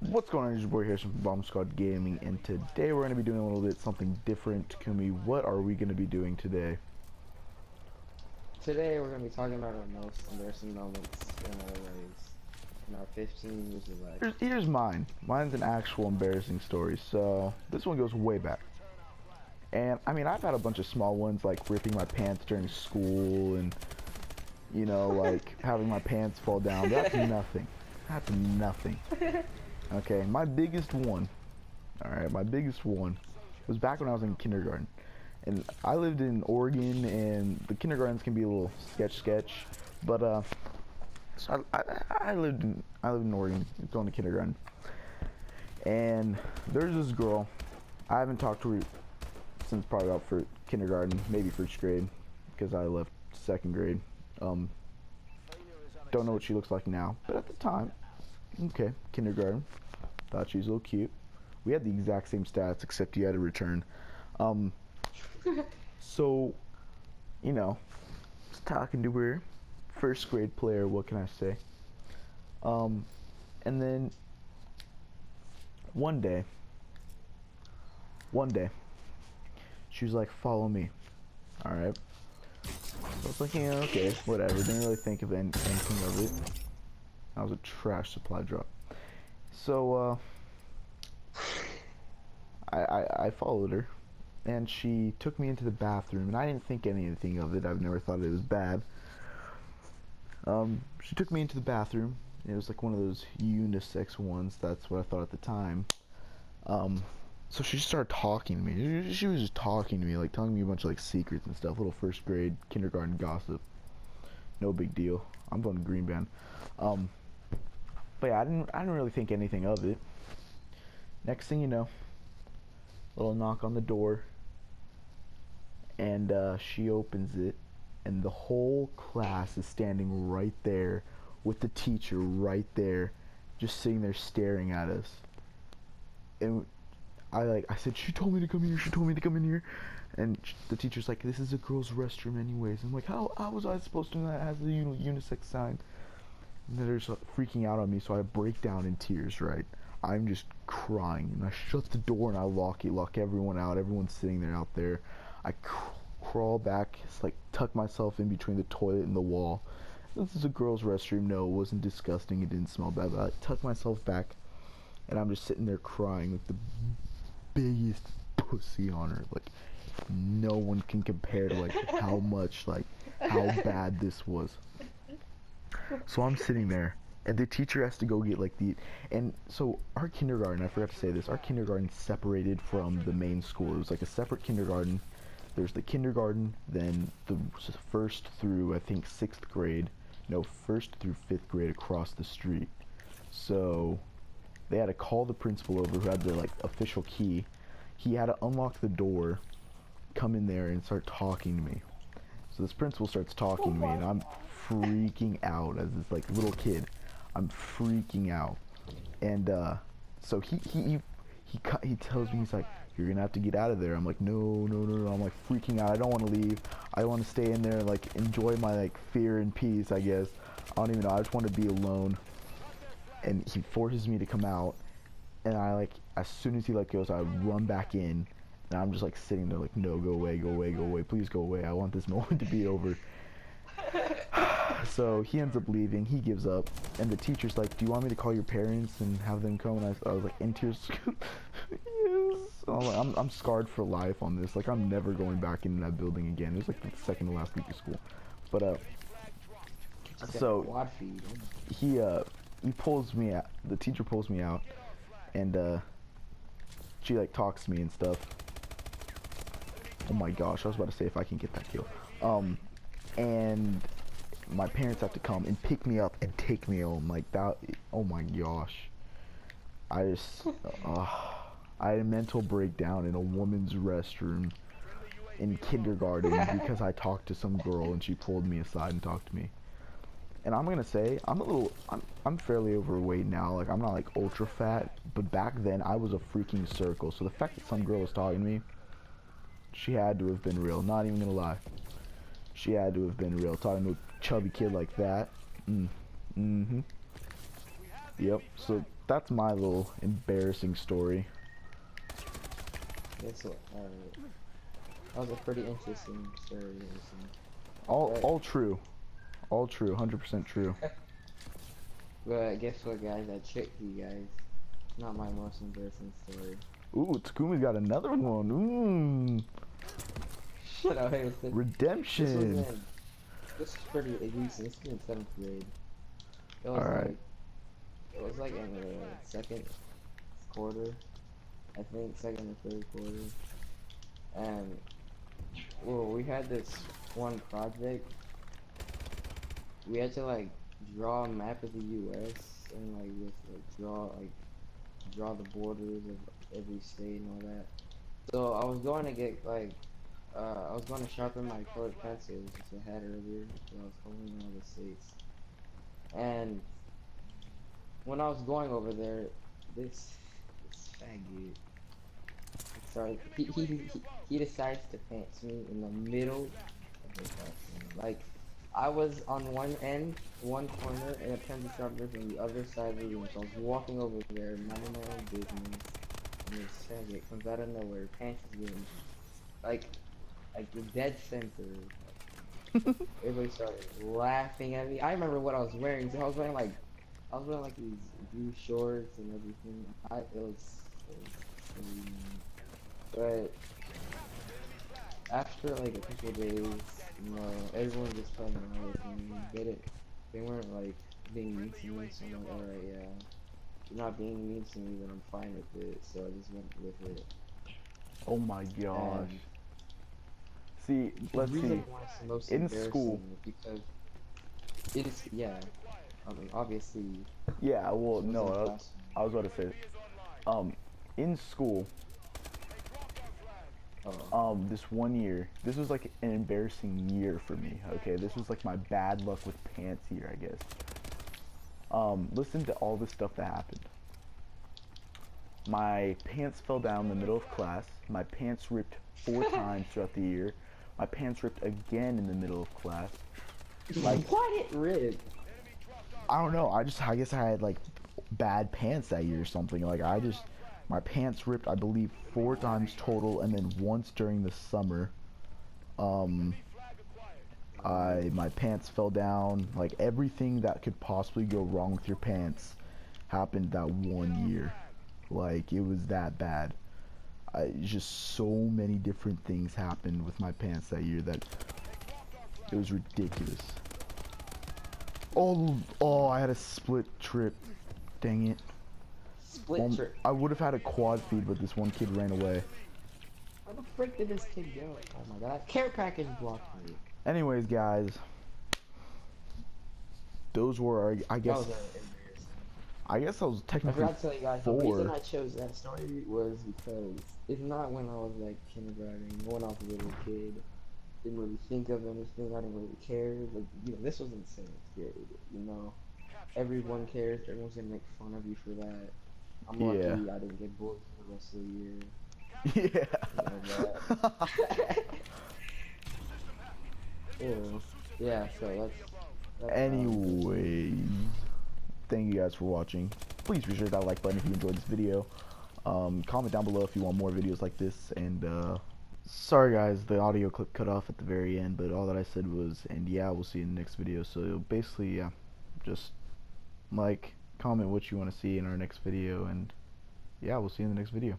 What's going on? It's your boy here from Bomb Squad Gaming, and today we're going to be doing a little bit something different. Takumi, what are we going to be doing today? Today we're going to be talking about our most embarrassing moments in our lives in our 15 years of life. Here's mine. Mine's an actual embarrassing story, so this one goes way back. And, I mean, I've had a bunch of small ones, like ripping my pants during school and, you know, like having my pants fall down. That's nothing. That's nothing. Okay, my biggest one, alright, my biggest one was back when I was in kindergarten. And I lived in Oregon, and the kindergartens can be a little sketch, but, so I lived in Oregon, going to kindergarten. And there's this girl, I haven't talked to her since probably about for kindergarten, maybe first grade, because I left second grade. Don't know what she looks like now, but at the time, okay, kindergarten, thought she was a little cute. We had the exact same stats, except you had to return. So, you know, was talking to her, first grade player, what can I say? And then, one day, she was like, follow me, alright? So I was like, yeah, okay, whatever, didn't really think of anything of it. That was a trash supply drop. So, I followed her, and she took me into the bathroom, and I didn't think anything of it. I've never thought it was bad. She took me into the bathroom. It was like one of those unisex ones. That's what I thought at the time. So she just started talking to me. She was just talking to me, like telling me a bunch of like secrets and stuff. Little first grade kindergarten gossip. No big deal. I'm going to Green Band. But yeah, I didn't really think anything of it. Next thing you know, little knock on the door, and she opens it, and the whole class is standing right there with the teacher right there, just sitting there staring at us. And I said, she told me to come here, she told me to come in here. And the teacher's like, this is a girl's restroom anyways. I'm like, how was I supposed to know that it has the unisex sign? And they're just freaking out on me, so I break down in tears, right? I'm just crying, and I shut the door and I lock everyone out. Everyone's sitting there out there. I crawl back, it's like tuck myself in between the toilet and the wall. This is a girl's restroom. No, it wasn't disgusting, it didn't smell bad, but I tuck myself back, and I'm just sitting there crying with the biggest pussy on her. Like, no one can compare to like how much, like how bad this was. So I'm sitting there, and the teacher has to go get like and so our kindergarten, I forgot to say this, our kindergarten separated from the main school. It was like a separate kindergarten. There's the kindergarten, then the first through I think 6th grade, no, 1st through 5th grade across the street. So they had to call the principal over, who had the like official key. He had to unlock the door, come in there, and start talking to me. So this principal starts talking to me, and I'm freaking out as this like little kid. I'm freaking out, and so he tells me, he's like, you're gonna have to get out of there. I'm like, no. I'm like freaking out. I don't want to leave. I want to stay in there and like enjoy my like fear and peace, I guess. I don't even know. I just want to be alone. And he forces me to come out, and I like, as soon as he like goes, I run back in, and I'm just like sitting there like, no, go away, please go away. I want this moment to be over. So he ends up leaving, he gives up, and the teacher's like, do you want me to call your parents and have them come? And I was like in tears. Yes. I'm scarred for life on this. Like, I'm never going back into that building again. It was like the second to last week of school. But so he pulls me out, the teacher pulls me out, and she like talks to me and stuff. Oh my gosh, I was about to say if I can get that kill. And my parents have to come and pick me up and take me home like that. Oh my gosh, I just I had a mental breakdown in a woman's restroom in kindergarten because I talked to some girl and she pulled me aside and talked to me. And I'm gonna say, I'm fairly overweight now. Like, I'm not like ultra fat, but back then I was a freaking circle. So the fact that some girl was talking to me, she had to have been real. Not even gonna lie. She had to have been real. Talking to a chubby kid like that. Yep. So that's my little embarrassing story. Guess what? That was a pretty interesting story. All true. All true, 100% true. But guess what, guys? I tricked you guys. Not my most embarrassing story. Ooh, Takumi's got another one. Shut up, hey, Redemption. This is pretty recent. This was in 7th grade. It was Alright. it was like in the second quarter, I think, second or third quarter. And well, we had this one project. We had to like draw a map of the U.S. and like with draw the borders of every state and all that. So I was going to get like I was going to sharpen my colored pencils, which I had earlier. So I was coloring all the states. And when I was going over there, this faggot, sorry, he decides to pants me in the middle of the classroom. Like, I was on one end, one corner, and a pencil sharpener on the other side of the room. So I was walking over there, minding my own business, and this faggot comes out of nowhere, pants me, like the dead center. Everybody started laughing at me. I remember what I was wearing. So I was wearing like these blue shorts and everything. It was crazy. But after like a couple of days, you know, everyone just fell in love with me. They weren't like being mean to me, so I'm like, alright, yeah. You're not being mean to me, then I'm fine with it. So I just went with it. Oh my gosh. And see, let's see. In school. Because it is, yeah. I mean, obviously. Yeah, well, no, I was about to say, in school, this one year, this was like an embarrassing year for me, okay? This was like my bad luck with pants year, I guess. Listen to all the stuff that happened. My pants fell down in the middle of class. My pants ripped 4 times throughout the year. My pants ripped again in the middle of class. Like, why did it rip? I don't know. I guess I had like bad pants that year or something. Like my pants ripped, I believe, 4 times total, and then once during the summer. My pants fell down. Like everything that could possibly go wrong with your pants happened that one year. Like it was that bad. Just so many different things happened with my pants that year that it was ridiculous. Oh, I had a split trip. Dang it. Split trip. I would have had a quad feed, but this one kid ran away. Where the frick did this kid go? Oh my god. Care package blocked me. Anyways, guys. Those were our, I guess I was technically I forgot to tell you guys, 4. the reason I chose that story was because it's not when I was like kindergarten, when I was a little kid. Didn't really think of anything, I didn't really care. Like, you know, this was in 7th grade, you know. Everyone cares, everyone's gonna make fun of you for that. I'm lucky I didn't get bullied for the rest of the year. Yeah. Yeah, so that's anyways, thank you guys for watching. Please be sure to hit that like button if you enjoyed this video. Comment down below if you want more videos like this, and sorry guys, the audio clip cut off at the very end, but all that I said was, and yeah, we'll see you in the next video. So basically, yeah, just like, comment what you want to see in our next video, and yeah, we'll see you in the next video.